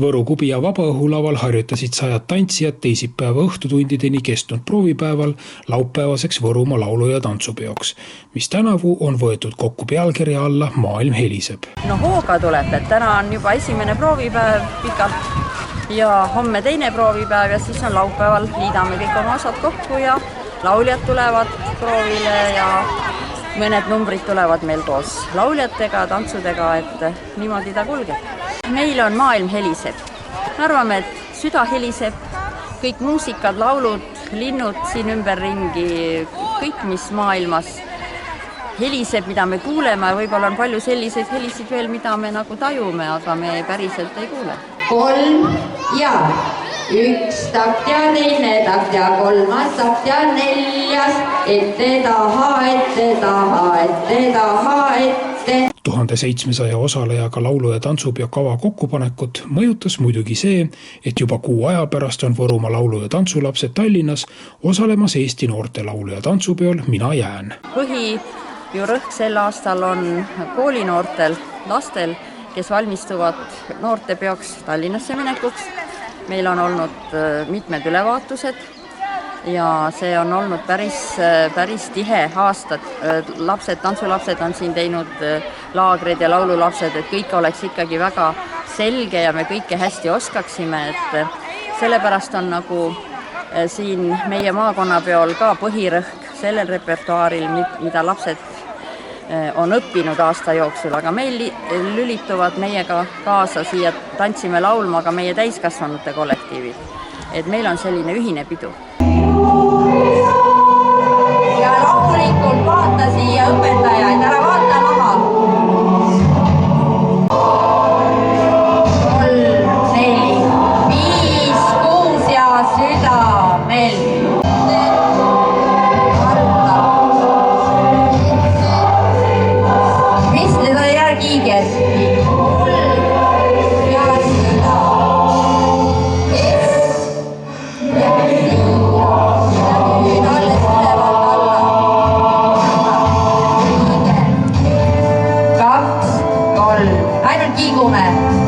Võru Kubija vabaõhulaval harjutasid 100 tantsijad teisipäeva õhtutundideni kestnud proovipäeval laupäevaseks Võrumaa laulu- ja tantsupeoks, mis tänavu on võetud kokku pealkirja alla Maailm heliseb. No hooga tuleb, et täna on juba esimene proovipäev pikalt ja homme teine proovipäev ja siis on laupäeval liidame kõik oma osad kokku ja lauljad tulevad proovile ja mõned numbrid tulevad meil koos lauljatega, tantsudega, et niimoodi ta kulgeb. Meil on Maailm heliseb. Arvame, et süda heliseb, kõik muusikad, laulud, linnud siin ümberringi, kõik mis maailmas heliseb, mida me kuuleme, võib-olla on palju selliseid helisid veel, mida me nagu tajume, aga me päriselt ei kuule. 3 ja 1 takt ja 2 takt ja 3 takt ja 4 ette taha, ette. 1700 osalejaga laulu- ja tantsupeo kava kokkupanekut mõjutas muidugi see, et juba kuu aja pärast on Võrumaa laulu- ja tantsulapsed Tallinnas osalemas Eesti noorte laulu- ja tantsupeol Mina jään. Põhijurõhk sel aastal on koolinoortel lastel, kes valmistuvad noortepeoks Tallinnasse minekuks. Meil on olnud mitmed ülevaatused ja see on olnud päris tihe aasta. Tantsulapsed on siin teinud laagrid ja laululapsed, et kõik oleks ikkagi väga selge ja me kõike hästi oskaksime, et sellepärast on nagu siin meie maakonnapeol ka põhirõhk sellel repertuaaril, mida lapsed on õppinud aasta jooksul, aga meil lülituvad meiega kaasa siia tantsime laulma ka meie täiskasvanute kollektiivid. Et meil on selline ühine pidu. Ja loomulikult vaata siia õpetajaid, ära vaata maha. 3, 4, 5, 6 ja südamel. Mis need on järgi keski? Ainult kiigume.